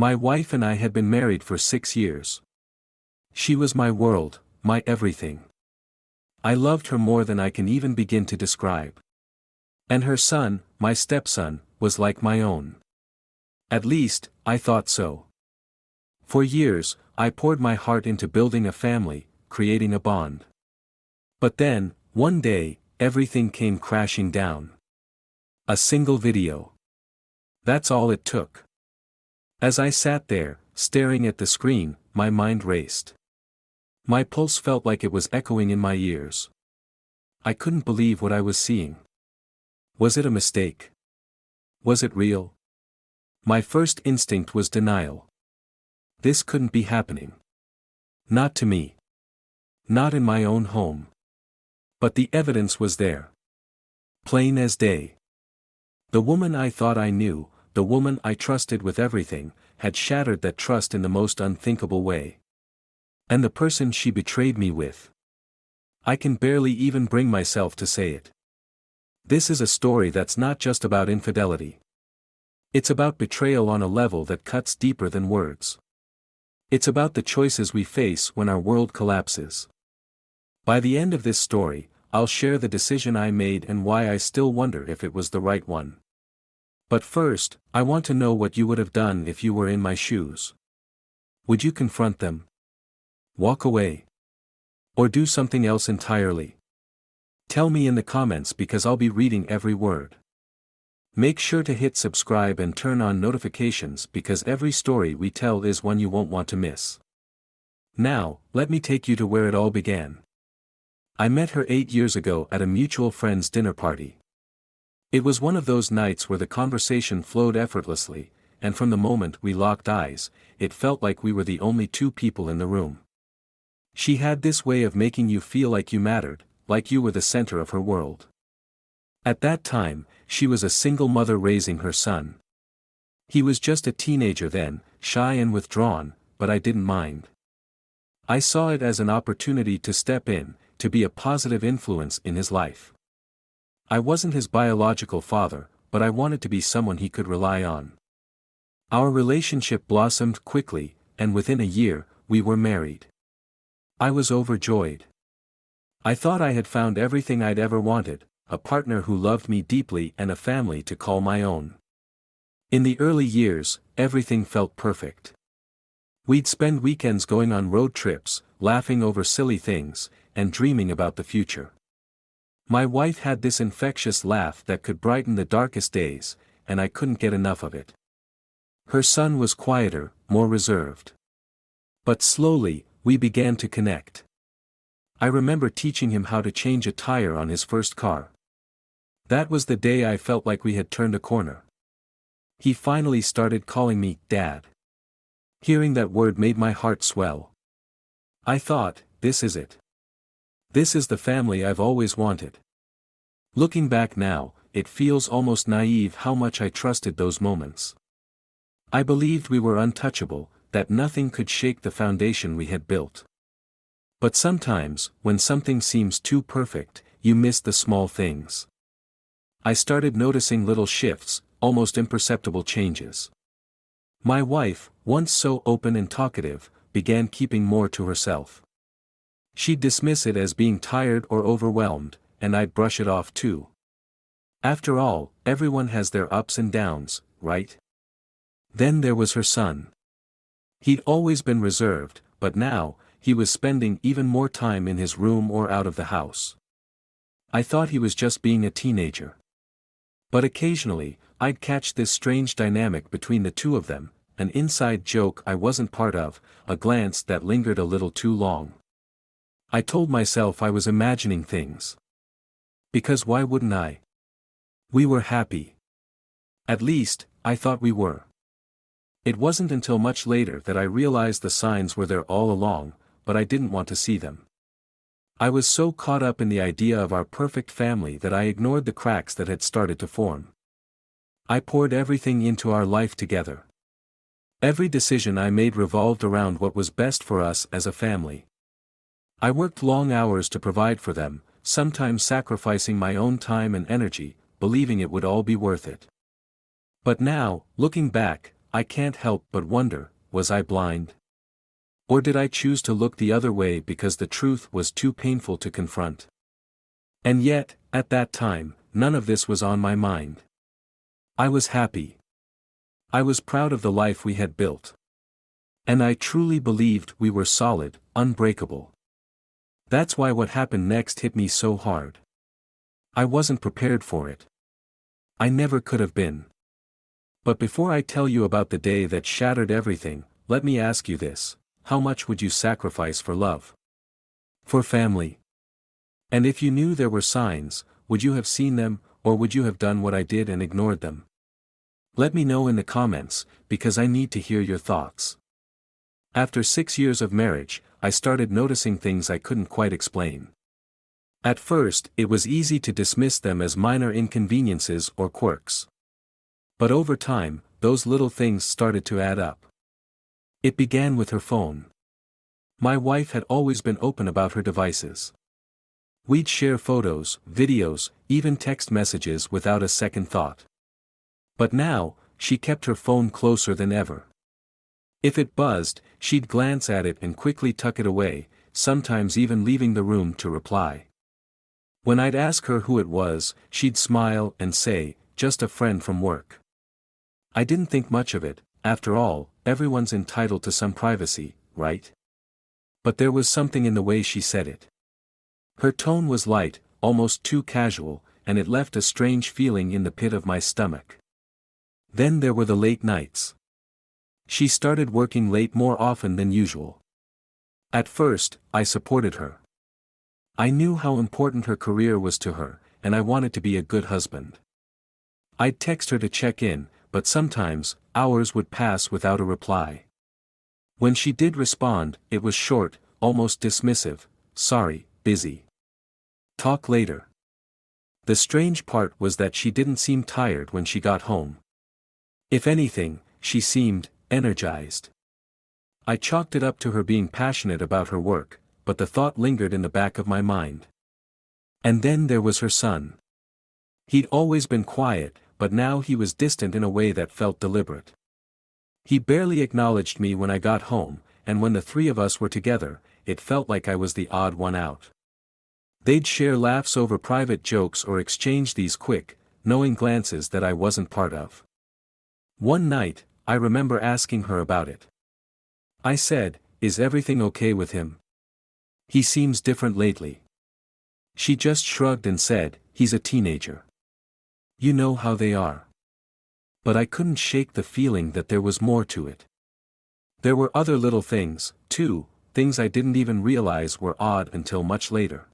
My wife and I had been married for 6 years. She was my world, my everything. I loved her more than I can even begin to describe. And her son, my stepson, was like my own. At least, I thought so. For years, I poured my heart into building a family, creating a bond. But then, one day, everything came crashing down. A single video. That's all it took. As I sat there, staring at the screen, my mind raced. My pulse felt like it was echoing in my ears. I couldn't believe what I was seeing. Was it a mistake? Was it real? My first instinct was denial. This couldn't be happening. Not to me. Not in my own home. But the evidence was there. Plain as day. The woman I thought I knew, the woman I trusted with everything, had shattered that trust in the most unthinkable way. And the person she betrayed me with. I can barely even bring myself to say it. This is a story that's not just about infidelity. It's about betrayal on a level that cuts deeper than words. It's about the choices we face when our world collapses. By the end of this story, I'll share the decision I made and why I still wonder if it was the right one. But first, I want to know what you would have done if you were in my shoes. Would you confront them? Walk away? Or do something else entirely? Tell me in the comments because I'll be reading every word. Make sure to hit subscribe and turn on notifications because every story we tell is one you won't want to miss. Now, let me take you to where it all began. I met her 8 years ago at a mutual friend's dinner party. It was one of those nights where the conversation flowed effortlessly, and from the moment we locked eyes, it felt like we were the only two people in the room. She had this way of making you feel like you mattered, like you were the center of her world. At that time, she was a single mother raising her son. He was just a teenager then, shy and withdrawn, but I didn't mind. I saw it as an opportunity to step in, to be a positive influence in his life. I wasn't his biological father, but I wanted to be someone he could rely on. Our relationship blossomed quickly, and within a year, we were married. I was overjoyed. I thought I had found everything I'd ever wanted, a partner who loved me deeply and a family to call my own. In the early years, everything felt perfect. We'd spend weekends going on road trips, laughing over silly things, and dreaming about the future. My wife had this infectious laugh that could brighten the darkest days, and I couldn't get enough of it. Her son was quieter, more reserved. But slowly, we began to connect. I remember teaching him how to change a tire on his first car. That was the day I felt like we had turned a corner. He finally started calling me Dad. Hearing that word made my heart swell. I thought, this is it. This is the family I've always wanted. Looking back now, it feels almost naive how much I trusted those moments. I believed we were untouchable, that nothing could shake the foundation we had built. But sometimes, when something seems too perfect, you miss the small things. I started noticing little shifts, almost imperceptible changes. My wife, once so open and talkative, began keeping more to herself. She'd dismiss it as being tired or overwhelmed, and I'd brush it off too. After all, everyone has their ups and downs, right? Then there was her son. He'd always been reserved, but now, he was spending even more time in his room or out of the house. I thought he was just being a teenager. But occasionally, I'd catch this strange dynamic between the two of them, an inside joke I wasn't part of, a glance that lingered a little too long. I told myself I was imagining things. Because why wouldn't I? We were happy. At least, I thought we were. It wasn't until much later that I realized the signs were there all along, but I didn't want to see them. I was so caught up in the idea of our perfect family that I ignored the cracks that had started to form. I poured everything into our life together. Every decision I made revolved around what was best for us as a family. I worked long hours to provide for them, sometimes sacrificing my own time and energy, believing it would all be worth it. But now, looking back, I can't help but wonder, was I blind? Or did I choose to look the other way because the truth was too painful to confront? And yet, at that time, none of this was on my mind. I was happy. I was proud of the life we had built. And I truly believed we were solid, unbreakable. That's why what happened next hit me so hard. I wasn't prepared for it. I never could have been. But before I tell you about the day that shattered everything, let me ask you this: how much would you sacrifice for love? For family? And if you knew there were signs, would you have seen them, or would you have done what I did and ignored them? Let me know in the comments, because I need to hear your thoughts. After 6 years of marriage, I started noticing things I couldn't quite explain. At first, it was easy to dismiss them as minor inconveniences or quirks. But over time, those little things started to add up. It began with her phone. My wife had always been open about her devices. We'd share photos, videos, even text messages without a second thought. But now, she kept her phone closer than ever. If it buzzed, she'd glance at it and quickly tuck it away, sometimes even leaving the room to reply. When I'd ask her who it was, she'd smile and say, "Just a friend from work." I didn't think much of it. After all, everyone's entitled to some privacy, right? But there was something in the way she said it. Her tone was light, almost too casual, and it left a strange feeling in the pit of my stomach. Then there were the late nights. She started working late more often than usual. At first, I supported her. I knew how important her career was to her, and I wanted to be a good husband. I'd text her to check in, but sometimes, hours would pass without a reply. When she did respond, it was short, almost dismissive: "Sorry, busy. Talk later." The strange part was that she didn't seem tired when she got home. If anything, she seemed energized. I chalked it up to her being passionate about her work, but the thought lingered in the back of my mind. And then there was her son. He'd always been quiet, but now he was distant in a way that felt deliberate. He barely acknowledged me when I got home, and when the three of us were together, it felt like I was the odd one out. They'd share laughs over private jokes or exchange these quick, knowing glances that I wasn't part of. One night, I remember asking her about it. I said, "Is everything okay with him? He seems different lately." She just shrugged and said, "He's a teenager. You know how they are." But I couldn't shake the feeling that there was more to it. There were other little things, too, things I didn't even realize were odd until much later.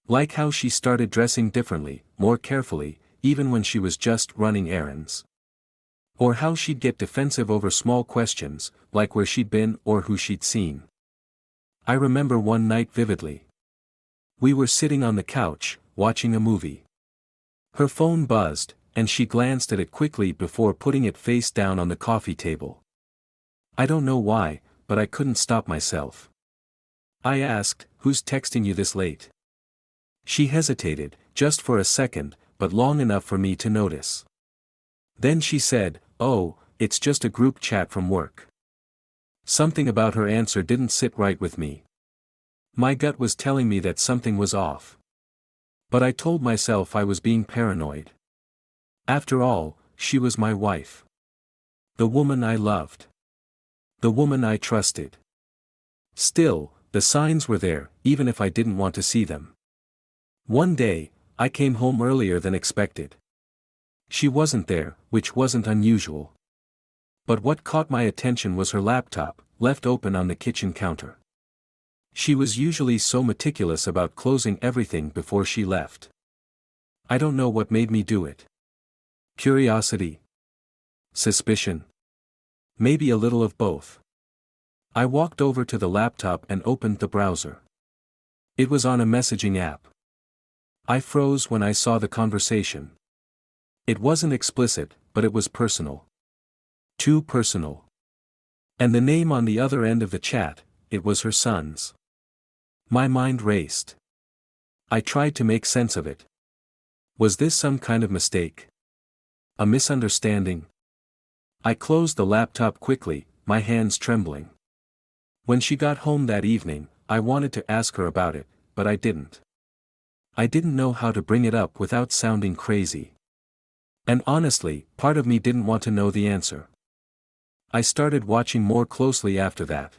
Like how she started dressing differently, more carefully, even when she was just running errands. Or how she'd get defensive over small questions, like where she'd been or who she'd seen. I remember one night vividly. We were sitting on the couch, watching a movie. Her phone buzzed, and she glanced at it quickly before putting it face down on the coffee table. I don't know why, but I couldn't stop myself. I asked, "Who's texting you this late?" She hesitated, just for a second, but long enough for me to notice. Then she said, "Oh, it's just a group chat from work." Something about her answer didn't sit right with me. My gut was telling me that something was off. But I told myself I was being paranoid. After all, she was my wife. The woman I loved. The woman I trusted. Still, the signs were there, even if I didn't want to see them. One day, I came home earlier than expected. She wasn't there, which wasn't unusual. But what caught my attention was her laptop, left open on the kitchen counter. She was usually so meticulous about closing everything before she left. I don't know what made me do it. Curiosity? Suspicion? Maybe a little of both. I walked over to the laptop and opened the browser. It was on a messaging app. I froze when I saw the conversation. It wasn't explicit, but it was personal. Too personal. And the name on the other end of the chat, it was her son's. My mind raced. I tried to make sense of it. Was this some kind of mistake? A misunderstanding? I closed the laptop quickly, my hands trembling. When she got home that evening, I wanted to ask her about it, but I didn't. I didn't know how to bring it up without sounding crazy. And honestly, part of me didn't want to know the answer. I started watching more closely after that.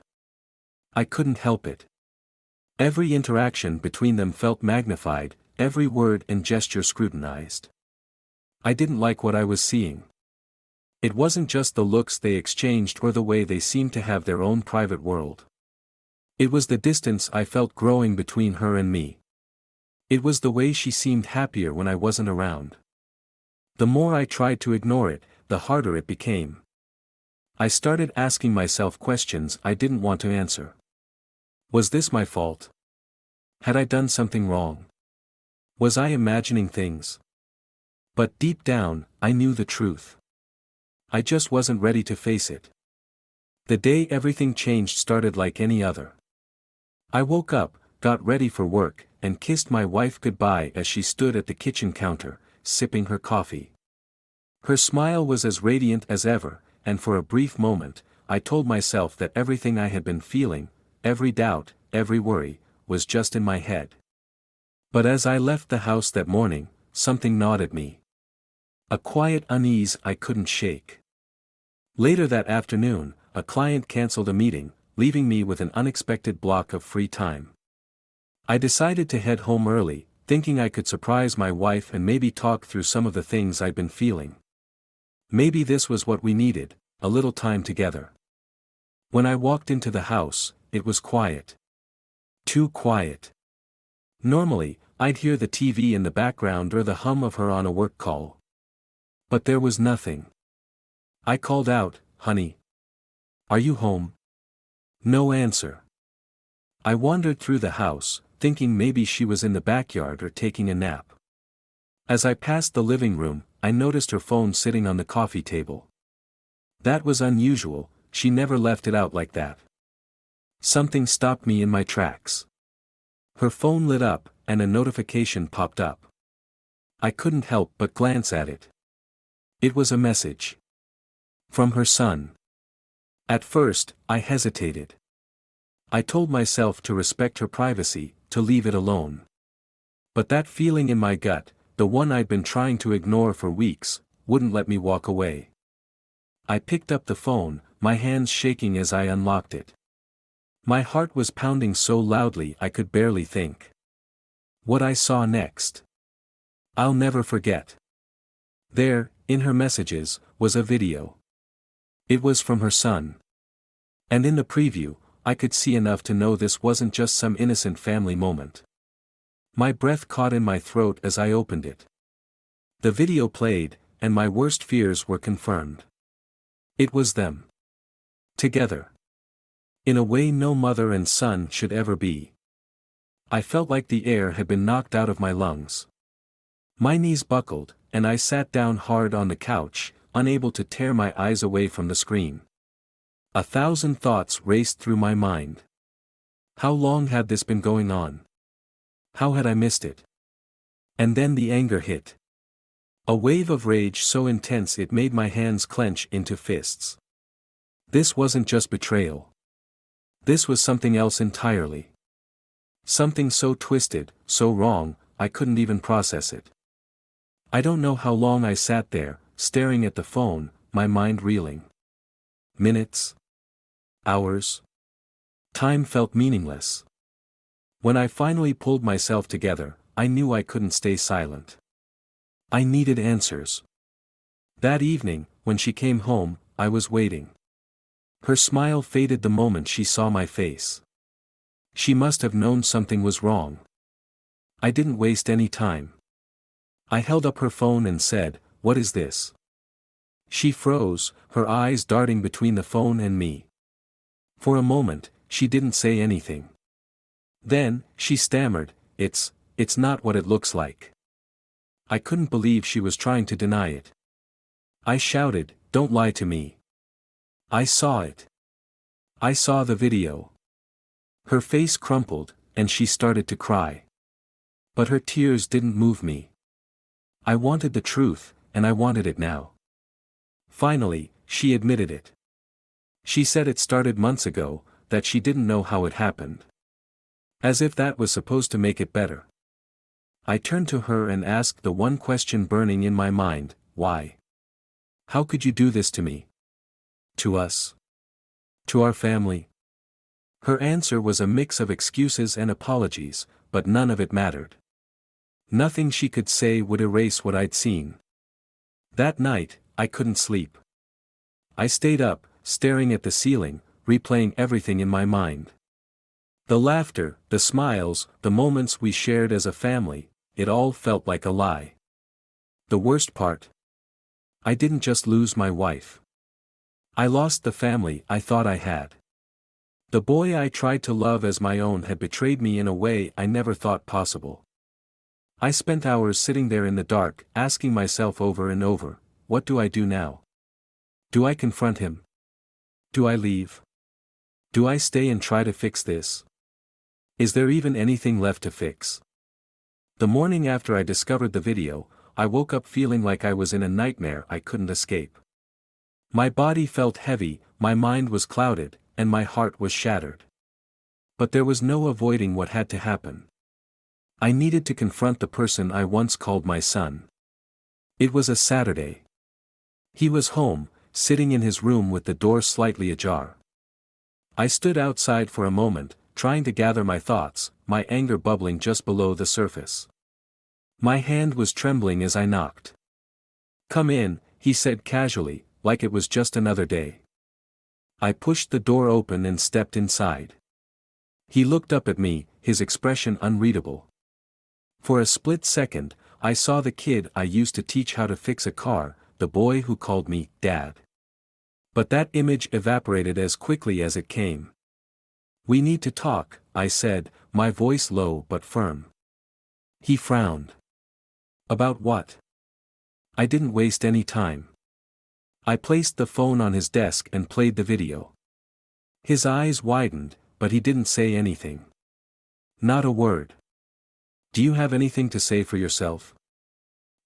I couldn't help it. Every interaction between them felt magnified, every word and gesture scrutinized. I didn't like what I was seeing. It wasn't just the looks they exchanged or the way they seemed to have their own private world. It was the distance I felt growing between her and me. It was the way she seemed happier when I wasn't around. The more I tried to ignore it, the harder it became. I started asking myself questions I didn't want to answer. Was this my fault? Had I done something wrong? Was I imagining things? But deep down, I knew the truth. I just wasn't ready to face it. The day everything changed started like any other. I woke up, got ready for work, and kissed my wife goodbye as she stood at the kitchen counter, sipping her coffee. Her smile was as radiant as ever, and for a brief moment, I told myself that everything I had been feeling, every doubt, every worry, was just in my head. But as I left the house that morning, something gnawed at me. A quiet unease I couldn't shake. Later that afternoon, a client canceled a meeting, leaving me with an unexpected block of free time. I decided to head home early, thinking I could surprise my wife and maybe talk through some of the things I'd been feeling. Maybe this was what we needed, a little time together. When I walked into the house, it was quiet. Too quiet. Normally, I'd hear the TV in the background or the hum of her on a work call. But there was nothing. I called out, "Honey. Are you home?" No answer. I wandered through the house, thinking maybe she was in the backyard or taking a nap. As I passed the living room, I noticed her phone sitting on the coffee table. That was unusual, she never left it out like that. Something stopped me in my tracks. Her phone lit up, and a notification popped up. I couldn't help but glance at it. It was a message. From her son. At first, I hesitated. I told myself to respect her privacy, to leave it alone. But that feeling in my gut, the one I'd been trying to ignore for weeks, wouldn't let me walk away. I picked up the phone, my hands shaking as I unlocked it. My heart was pounding so loudly I could barely think. What I saw next. I'll never forget. There, in her messages, was a video. It was from her son. And in the preview, I could see enough to know this wasn't just some innocent family moment. My breath caught in my throat as I opened it. The video played, and my worst fears were confirmed. It was them. Together. In a way no mother and son should ever be. I felt like the air had been knocked out of my lungs. My knees buckled, and I sat down hard on the couch, unable to tear my eyes away from the screen. 1,000 thoughts raced through my mind. How long had this been going on? How had I missed it? And then the anger hit. A wave of rage so intense it made my hands clench into fists. This wasn't just betrayal. This was something else entirely. Something so twisted, so wrong, I couldn't even process it. I don't know how long I sat there, staring at the phone, my mind reeling. Minutes? Hours? Time felt meaningless. When I finally pulled myself together, I knew I couldn't stay silent. I needed answers. That evening, when she came home, I was waiting. Her smile faded the moment she saw my face. She must have known something was wrong. I didn't waste any time. I held up her phone and said, "What is this?" She froze, her eyes darting between the phone and me. For a moment, she didn't say anything. Then, she stammered, It's not what it looks like." I couldn't believe she was trying to deny it. I shouted, "Don't lie to me. I saw it. I saw the video." Her face crumpled, and she started to cry. But her tears didn't move me. I wanted the truth, and I wanted it now. Finally, she admitted it. She said it started months ago, that she didn't know how it happened. As if that was supposed to make it better. I turned to her and asked the one question burning in my mind, why? How could you do this to me? To us? To our family? Her answer was a mix of excuses and apologies, but none of it mattered. Nothing she could say would erase what I'd seen. That night, I couldn't sleep. I stayed up, staring at the ceiling, replaying everything in my mind. The laughter, the smiles, the moments we shared as a family, it all felt like a lie. The worst part? I didn't just lose my wife. I lost the family I thought I had. The boy I tried to love as my own had betrayed me in a way I never thought possible. I spent hours sitting there in the dark, asking myself over and over, what do I do now? Do I confront him? Do I leave? Do I stay and try to fix this? Is there even anything left to fix? The morning after I discovered the video, I woke up feeling like I was in a nightmare I couldn't escape. My body felt heavy, my mind was clouded, and my heart was shattered. But there was no avoiding what had to happen. I needed to confront the person I once called my son. It was a Saturday. He was home, sitting in his room with the door slightly ajar. I stood outside for a moment, trying to gather my thoughts, my anger bubbling just below the surface. My hand was trembling as I knocked. "Come in," he said casually, like it was just another day. I pushed the door open and stepped inside. He looked up at me, his expression unreadable. For a split second, I saw the kid I used to teach how to fix a car, the boy who called me Dad. But that image evaporated as quickly as it came. "We need to talk," I said, my voice low but firm. He frowned. "About what?" I didn't waste any time. I placed the phone on his desk and played the video. His eyes widened, but he didn't say anything. Not a word. "Do you have anything to say for yourself?"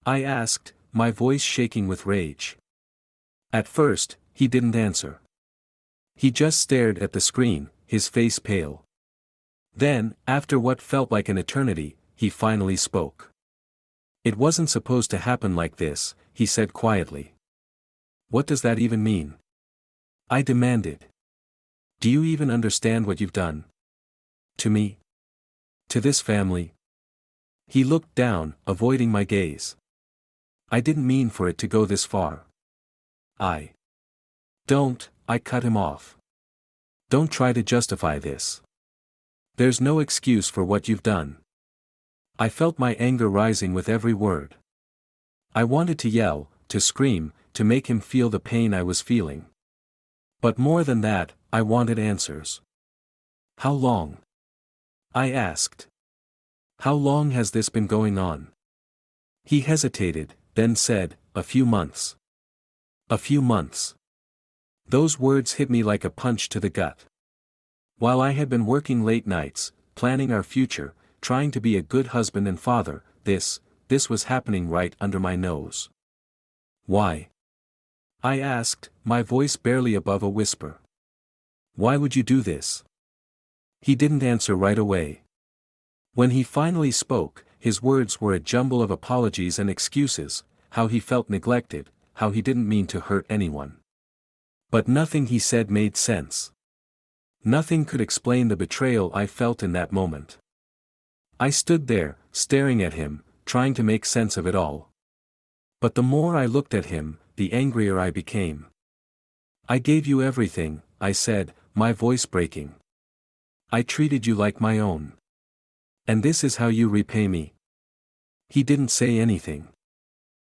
I asked, my voice shaking with rage. At first, he didn't answer. He just stared at the screen, his face pale. Then, after what felt like an eternity, he finally spoke. "It wasn't supposed to happen like this," he said quietly. "What does that even mean?" I demanded. "Do you even understand what you've done? To me? To this family?" He looked down, avoiding my gaze. "I didn't mean for it to go this far. Don't," I cut him off. "Don't try to justify this. There's no excuse for what you've done." I felt my anger rising with every word. I wanted to yell, to scream, to make him feel the pain I was feeling. But more than that, I wanted answers. "How long?" I asked. "How long has this been going on?" He hesitated, then said, "A few months." A few months. Those words hit me like a punch to the gut. While I had been working late nights, planning our future, trying to be a good husband and father, this was happening right under my nose. "Why?" I asked, my voice barely above a whisper. "Why would you do this?" He didn't answer right away. When he finally spoke, his words were a jumble of apologies and excuses, how he felt neglected, how he didn't mean to hurt anyone. But nothing he said made sense. Nothing could explain the betrayal I felt in that moment. I stood there, staring at him, trying to make sense of it all. But the more I looked at him, the angrier I became. "I gave you everything," I said, my voice breaking. "I treated you like my own. And this is how you repay me?" He didn't say anything.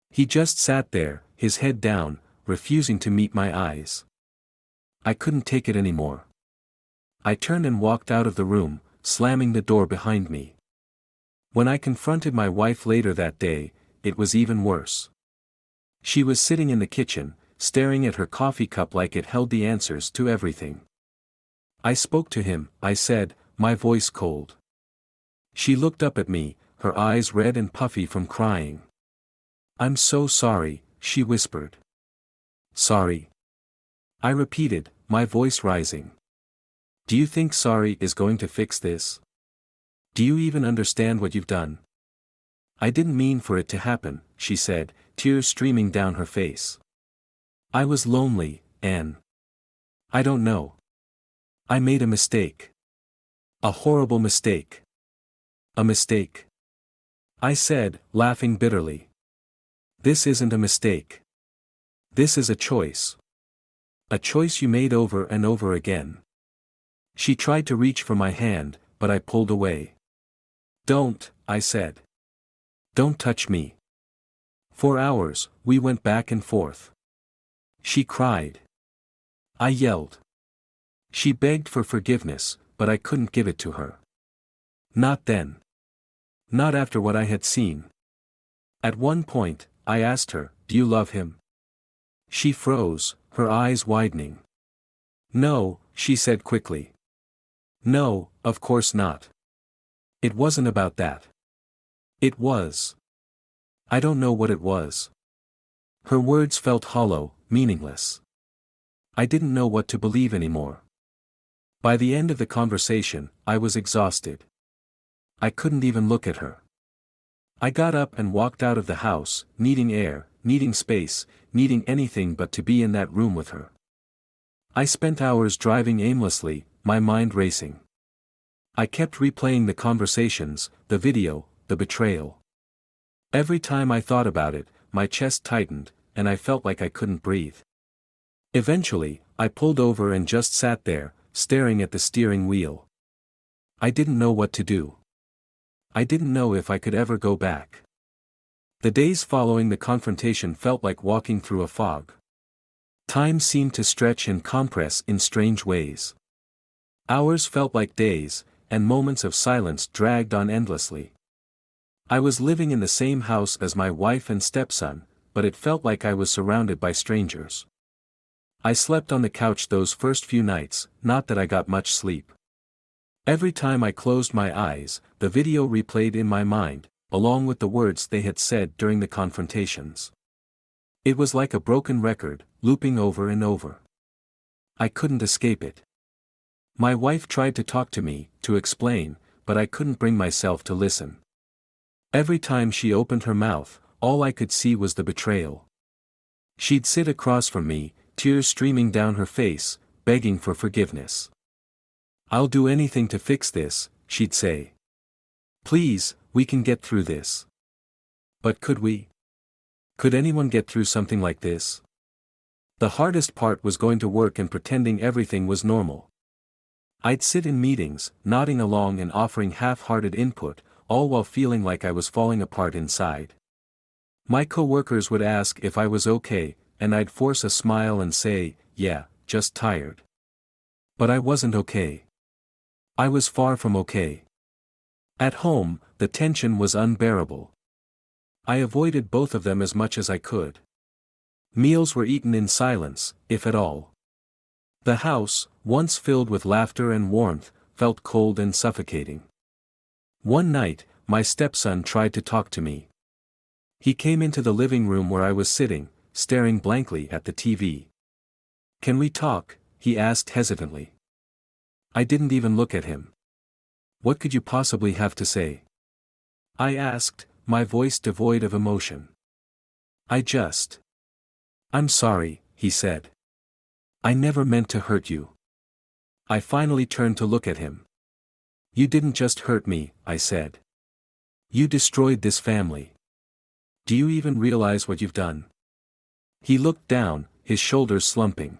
He just sat there, his head down, refusing to meet my eyes. I couldn't take it anymore. I turned and walked out of the room, slamming the door behind me. When I confronted my wife later that day, it was even worse. She was sitting in the kitchen, staring at her coffee cup like it held the answers to everything. "I spoke to him," I said, my voice cold. She looked up at me, her eyes red and puffy from crying. "I'm so sorry," she whispered. "Sorry? I repeated, my voice rising. Do you think sorry is going to fix this? Do you even understand what you've done? I didn't mean for it to happen, she said, tears streaming down her face. I was lonely, Anne. I don't know. I made a mistake. A horrible mistake. A mistake. I said, laughing bitterly. This isn't a mistake. This is a choice. A choice you made over and over again. She tried to reach for my hand, but I pulled away. Don't, I said. Don't touch me. For hours, we went back and forth. She cried. I yelled. She begged for forgiveness, but I couldn't give it to her. Not then. Not after what I had seen. At one point, I asked her, do you love him? She froze, her eyes widening. No, she said quickly. No, of course not. It wasn't about that. It was. I don't know what it was. Her words felt hollow, meaningless. I didn't know what to believe anymore. By the end of the conversation, I was exhausted. I couldn't even look at her. I got up and walked out of the house, needing air, needing space, needing anything but to be in that room with her. I spent hours driving aimlessly, my mind racing. I kept replaying the conversations, the video, the betrayal. Every time I thought about it, my chest tightened, and I felt like I couldn't breathe. Eventually, I pulled over and just sat there, staring at the steering wheel. I didn't know what to do. I didn't know if I could ever go back. The days following the confrontation felt like walking through a fog. Time seemed to stretch and compress in strange ways. Hours felt like days, and moments of silence dragged on endlessly. I was living in the same house as my wife and stepson, but it felt like I was surrounded by strangers. I slept on the couch those first few nights, not that I got much sleep. Every time I closed my eyes, the video replayed in my mind, along with the words they had said during the confrontations. It was like a broken record, looping over and over. I couldn't escape it. My wife tried to talk to me, to explain, but I couldn't bring myself to listen. Every time she opened her mouth, all I could see was the betrayal. She'd sit across from me, tears streaming down her face, begging for forgiveness. I'll do anything to fix this, she'd say. Please, we can get through this. But could we? Could anyone get through something like this? The hardest part was going to work and pretending everything was normal. I'd sit in meetings, nodding along and offering half-hearted input, all while feeling like I was falling apart inside. My coworkers would ask if I was okay, and I'd force a smile and say, yeah, just tired. But I wasn't okay. I was far from okay. At home, the tension was unbearable. I avoided both of them as much as I could. Meals were eaten in silence, if at all. The house, once filled with laughter and warmth, felt cold and suffocating. One night, my stepson tried to talk to me. He came into the living room where I was sitting, staring blankly at the TV. Can we talk? He asked hesitantly. I didn't even look at him. What could you possibly have to say? I asked, my voice devoid of emotion. I'm sorry, he said. I never meant to hurt you. I finally turned to look at him. You didn't just hurt me, I said. You destroyed this family. Do you even realize what you've done? He looked down, his shoulders slumping.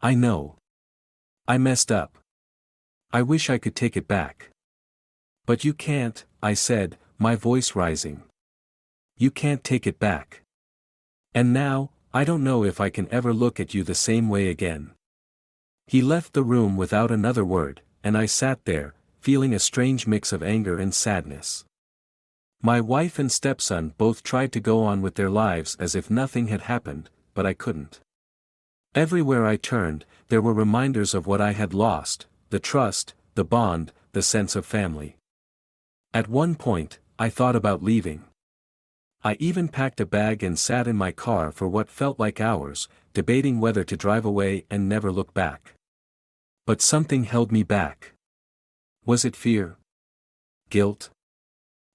I know. I messed up. I wish I could take it back. But you can't, I said, my voice rising. You can't take it back. And now, I don't know if I can ever look at you the same way again. He left the room without another word, and I sat there, feeling a strange mix of anger and sadness. My wife and stepson both tried to go on with their lives as if nothing had happened, but I couldn't. Everywhere I turned, there were reminders of what I had lost, the trust, the bond, the sense of family. At one point, I thought about leaving. I even packed a bag and sat in my car for what felt like hours, debating whether to drive away and never look back. But something held me back. Was it fear? Guilt?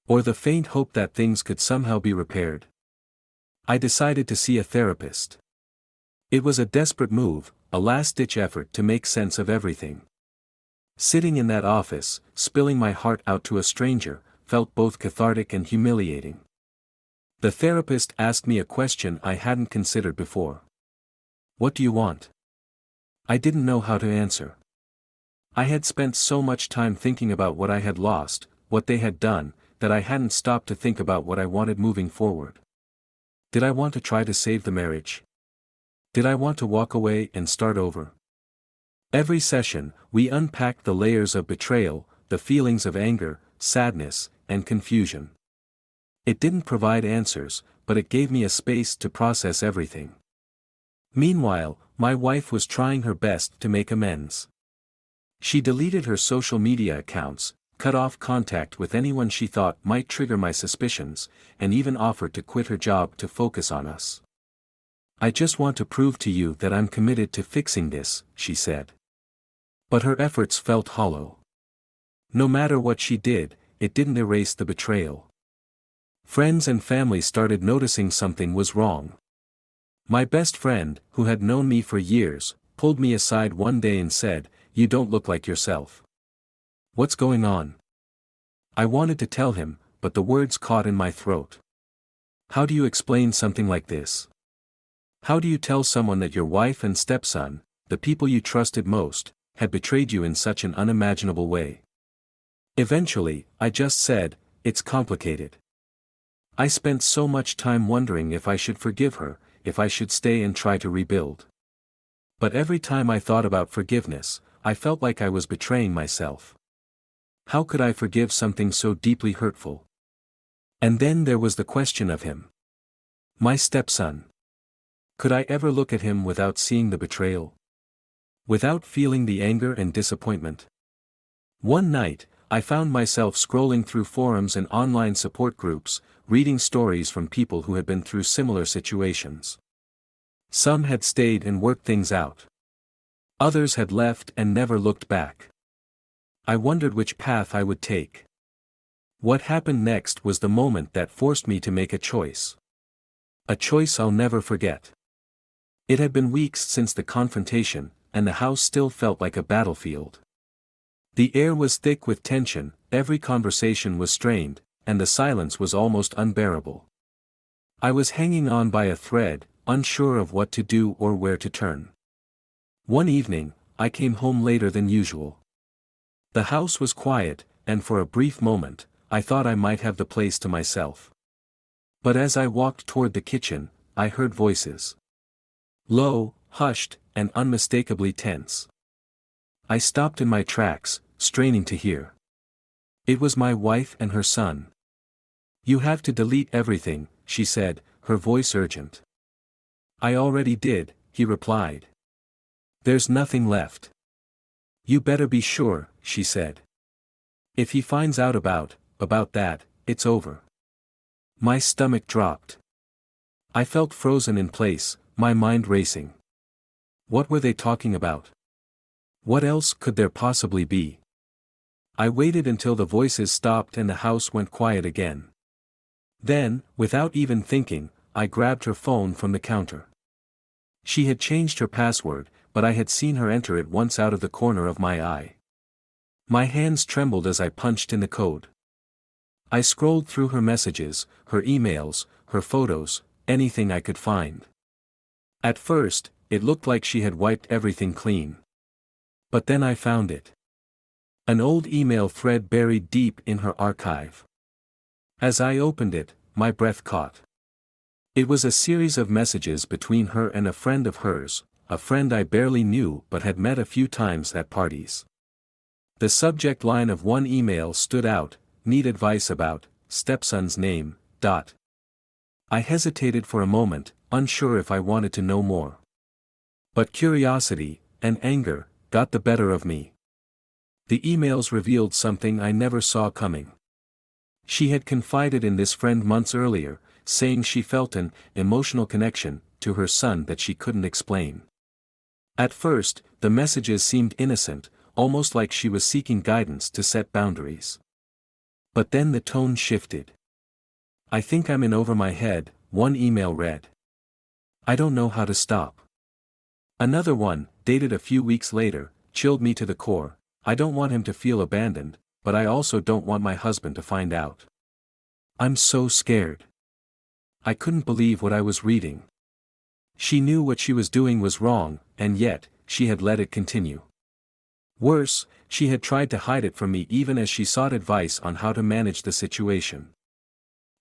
Or the faint hope that things could somehow be repaired? I decided to see a therapist. It was a desperate move, a last-ditch effort to make sense of everything. Sitting in that office, spilling my heart out to a stranger, felt both cathartic and humiliating. The therapist asked me a question I hadn't considered before. "What do you want?" I didn't know how to answer. I had spent so much time thinking about what I had lost, what they had done, that I hadn't stopped to think about what I wanted moving forward. Did I want to try to save the marriage? Did I want to walk away and start over? Every session, we unpacked the layers of betrayal, the feelings of anger, sadness, and confusion. It didn't provide answers, but it gave me a space to process everything. Meanwhile, my wife was trying her best to make amends. She deleted her social media accounts, cut off contact with anyone she thought might trigger my suspicions, and even offered to quit her job to focus on us. "I just want to prove to you that I'm committed to fixing this," she said. But her efforts felt hollow. No matter what she did, it didn't erase the betrayal. Friends and family started noticing something was wrong. My best friend, who had known me for years, pulled me aside one day and said, "You don't look like yourself. What's going on?" I wanted to tell him, but the words caught in my throat. How do you explain something like this? How do you tell someone that your wife and stepson, the people you trusted most, had betrayed you in such an unimaginable way? Eventually, I just said, "It's complicated." I spent so much time wondering if I should forgive her, if I should stay and try to rebuild. But every time I thought about forgiveness, I felt like I was betraying myself. How could I forgive something so deeply hurtful? And then there was the question of him. My stepson. Could I ever look at him without seeing the betrayal? Without feeling the anger and disappointment? One night, I found myself scrolling through forums and online support groups, reading stories from people who had been through similar situations. Some had stayed and worked things out. Others had left and never looked back. I wondered which path I would take. What happened next was the moment that forced me to make a choice. A choice I'll never forget. It had been weeks since the confrontation, and the house still felt like a battlefield. The air was thick with tension, every conversation was strained, and the silence was almost unbearable. I was hanging on by a thread, unsure of what to do or where to turn. One evening, I came home later than usual. The house was quiet, and for a brief moment, I thought I might have the place to myself. But as I walked toward the kitchen, I heard voices. Low, hushed, and unmistakably tense. I stopped in my tracks, straining to hear. It was my wife and her son. "You have to delete everything," she said, her voice urgent. "I already did," he replied. "There's nothing left." "You better be sure," she said. "If he finds out about that, it's over." My stomach dropped. I felt frozen in place, my mind racing. What were they talking about? What else could there possibly be? I waited until the voices stopped and the house went quiet again. Then, without even thinking, I grabbed her phone from the counter. She had changed her password, but I had seen her enter it once out of the corner of my eye. My hands trembled as I punched in the code. I scrolled through her messages, her emails, her photos, anything I could find. At first, it looked like she had wiped everything clean. But then I found it. An old email thread buried deep in her archive. As I opened it, my breath caught. It was a series of messages between her and a friend of hers, a friend I barely knew but had met a few times at parties. The subject line of one email stood out, "Need advice about stepson's name." I hesitated for a moment, unsure if I wanted to know more. But curiosity, and anger, got the better of me. The emails revealed something I never saw coming. She had confided in this friend months earlier, saying she felt an emotional connection to her son that she couldn't explain. At first, the messages seemed innocent, almost like she was seeking guidance to set boundaries. But then the tone shifted. "I think I'm in over my head," one email read. "I don't know how to stop." Another one, dated a few weeks later, chilled me to the core. "I don't want him to feel abandoned, but I also don't want my husband to find out. I'm so scared." I couldn't believe what I was reading. She knew what she was doing was wrong, and yet, she had let it continue. Worse, she had tried to hide it from me even as she sought advice on how to manage the situation.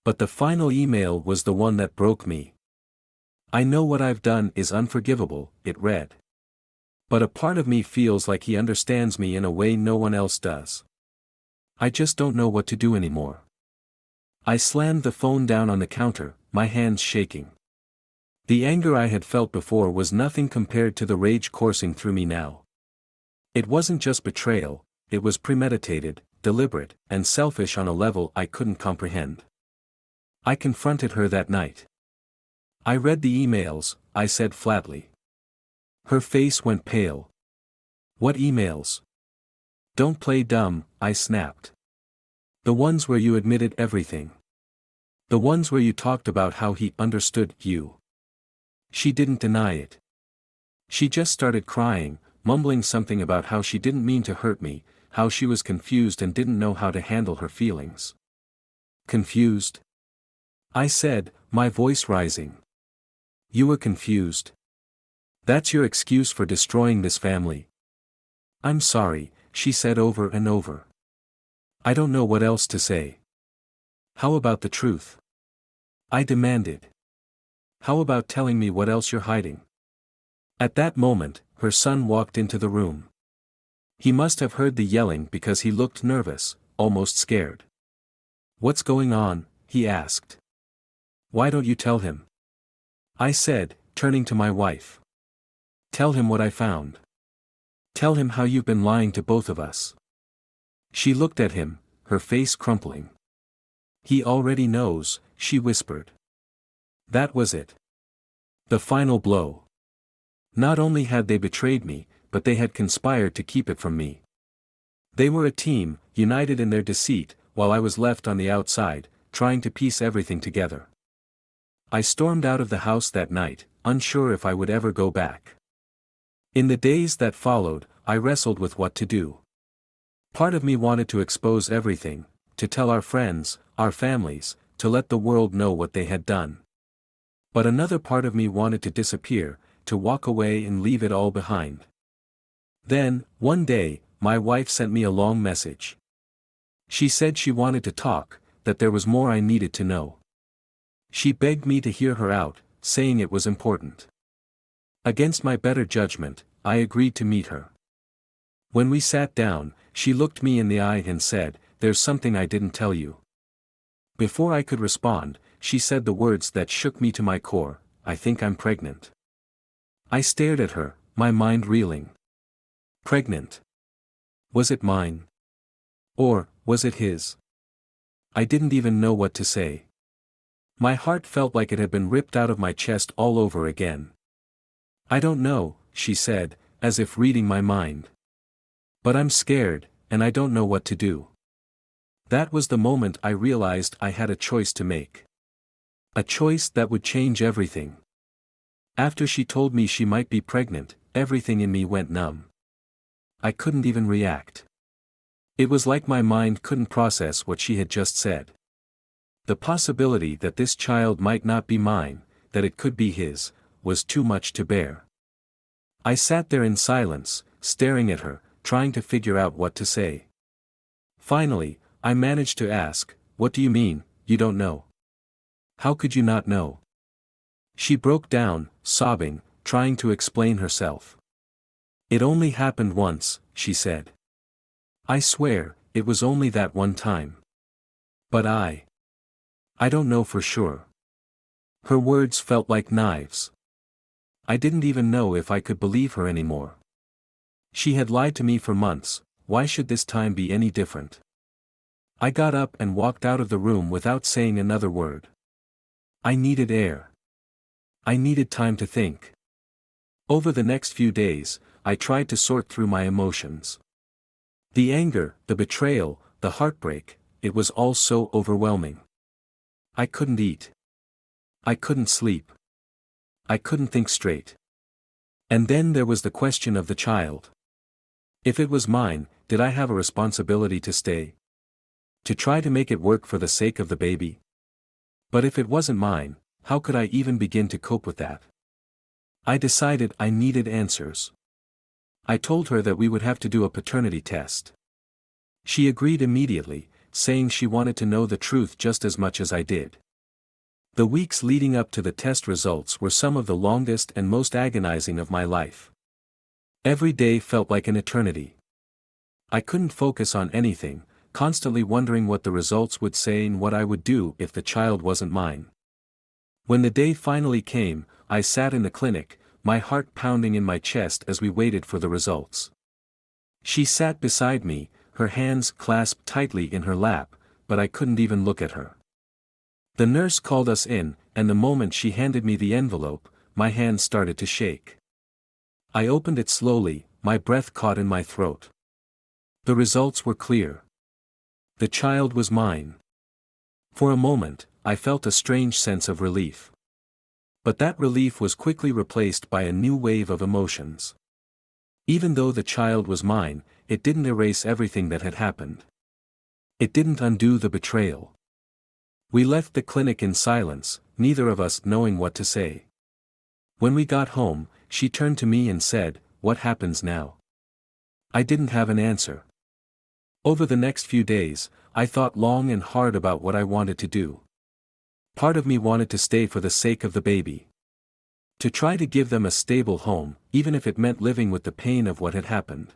But the final email was the one that broke me. "I know what I've done is unforgivable," it read. "But a part of me feels like he understands me in a way no one else does. I just don't know what to do anymore." I slammed the phone down on the counter, my hands shaking. The anger I had felt before was nothing compared to the rage coursing through me now. It wasn't just betrayal, it was premeditated, deliberate, and selfish on a level I couldn't comprehend. I confronted her that night. "I read the emails," I said flatly. Her face went pale. "What emails?" "Don't play dumb," I snapped. "The ones where you admitted everything. The ones where you talked about how he understood you." She didn't deny it. She just started crying, mumbling something about how she didn't mean to hurt me, how she was confused and didn't know how to handle her feelings. "Confused?" I said, my voice rising. "You were confused? That's your excuse for destroying this family?" "I'm sorry," she said over and over. "I don't know what else to say." "How about the truth?" I demanded. "How about telling me what else you're hiding?" At that moment, her son walked into the room. He must have heard the yelling because he looked nervous, almost scared. "What's going on?" he asked. "Why don't you tell him?" I said, turning to my wife. "Tell him what I found. Tell him how you've been lying to both of us." She looked at him, her face crumpling. "He already knows," she whispered. That was it. The final blow. Not only had they betrayed me, but they had conspired to keep it from me. They were a team, united in their deceit, while I was left on the outside, trying to piece everything together. I stormed out of the house that night, unsure if I would ever go back. In the days that followed, I wrestled with what to do. Part of me wanted to expose everything, to tell our friends, our families, to let the world know what they had done. But another part of me wanted to disappear, to walk away and leave it all behind. Then, one day, my wife sent me a long message. She said she wanted to talk, that there was more I needed to know. She begged me to hear her out, saying it was important. Against my better judgment, I agreed to meet her. When we sat down, she looked me in the eye and said, "There's something I didn't tell you." Before I could respond, she said the words that shook me to my core, "I think I'm pregnant." I stared at her, my mind reeling. Pregnant? Was it mine? Or, was it his? I didn't even know what to say. My heart felt like it had been ripped out of my chest all over again. "I don't know," she said, as if reading my mind. "But I'm scared, and I don't know what to do." That was the moment I realized I had a choice to make. A choice that would change everything. After she told me she might be pregnant, everything in me went numb. I couldn't even react. It was like my mind couldn't process what she had just said. The possibility that this child might not be mine, that it could be his, was too much to bear. I sat there in silence, staring at her, trying to figure out what to say. Finally, I managed to ask, "What do you mean, you don't know? How could you not know?" She broke down, sobbing, trying to explain herself. "It only happened once," she said. "I swear, it was only that one time. But I don't know for sure." Her words felt like knives. I didn't even know if I could believe her anymore. She had lied to me for months, why should this time be any different? I got up and walked out of the room without saying another word. I needed air. I needed time to think. Over the next few days, I tried to sort through my emotions. The anger, the betrayal, the heartbreak, it was all so overwhelming. I couldn't eat. I couldn't sleep. I couldn't think straight. And then there was the question of the child. If it was mine, did I have a responsibility to stay? To try to make it work for the sake of the baby? But if it wasn't mine, how could I even begin to cope with that? I decided I needed answers. I told her that we would have to do a paternity test. She agreed immediately, saying she wanted to know the truth just as much as I did. The weeks leading up to the test results were some of the longest and most agonizing of my life. Every day felt like an eternity. I couldn't focus on anything, constantly wondering what the results would say and what I would do if the child wasn't mine. When the day finally came, I sat in the clinic, my heart pounding in my chest as we waited for the results. She sat beside me, her hands clasped tightly in her lap, but I couldn't even look at her. The nurse called us in, and the moment she handed me the envelope, my hand started to shake. I opened it slowly, my breath caught in my throat. The results were clear. The child was mine. For a moment, I felt a strange sense of relief. But that relief was quickly replaced by a new wave of emotions. Even though the child was mine, it didn't erase everything that had happened. It didn't undo the betrayal. We left the clinic in silence, neither of us knowing what to say. When we got home, she turned to me and said, "What happens now?" I didn't have an answer. Over the next few days, I thought long and hard about what I wanted to do. Part of me wanted to stay for the sake of the baby. To try to give them a stable home, even if it meant living with the pain of what had happened.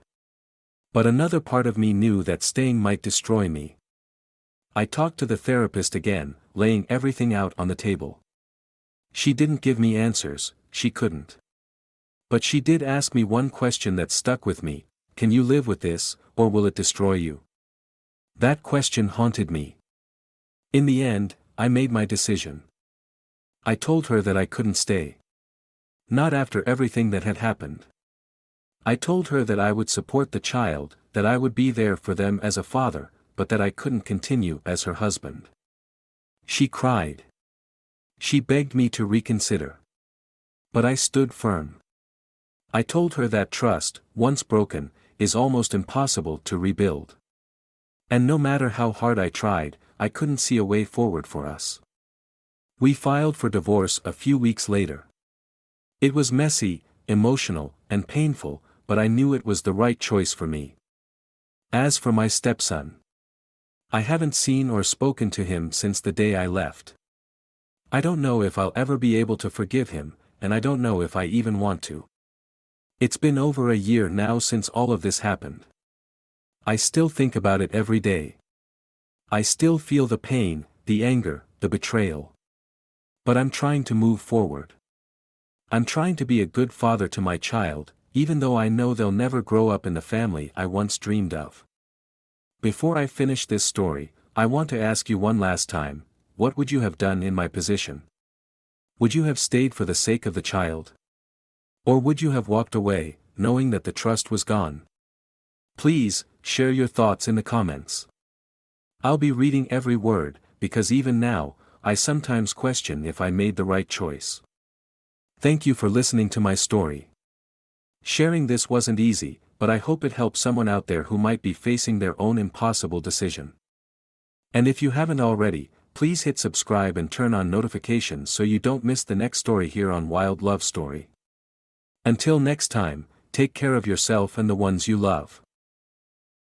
But another part of me knew that staying might destroy me. I talked to the therapist again, laying everything out on the table. She didn't give me answers, she couldn't. But she did ask me one question that stuck with me: can you live with this, or will it destroy you? That question haunted me. In the end, I made my decision. I told her that I couldn't stay. Not after everything that had happened. I told her that I would support the child, that I would be there for them as a father, but that I couldn't continue as her husband. She cried. She begged me to reconsider. But I stood firm. I told her that trust, once broken, is almost impossible to rebuild. And no matter how hard I tried, I couldn't see a way forward for us. We filed for divorce a few weeks later. It was messy, emotional, and painful, but I knew it was the right choice for me. As for my stepson, I haven't seen or spoken to him since the day I left. I don't know if I'll ever be able to forgive him, and I don't know if I even want to. It's been over a year now since all of this happened. I still think about it every day. I still feel the pain, the anger, the betrayal. But I'm trying to move forward. I'm trying to be a good father to my child, even though I know they'll never grow up in the family I once dreamed of. Before I finish this story, I want to ask you one last time: what would you have done in my position? Would you have stayed for the sake of the child? Or would you have walked away, knowing that the trust was gone? Please, share your thoughts in the comments. I'll be reading every word, because even now, I sometimes question if I made the right choice. Thank you for listening to my story. Sharing this wasn't easy, but I hope it helps someone out there who might be facing their own impossible decision. And if you haven't already, please hit subscribe and turn on notifications so you don't miss the next story here on Wild Love Story. Until next time, take care of yourself and the ones you love.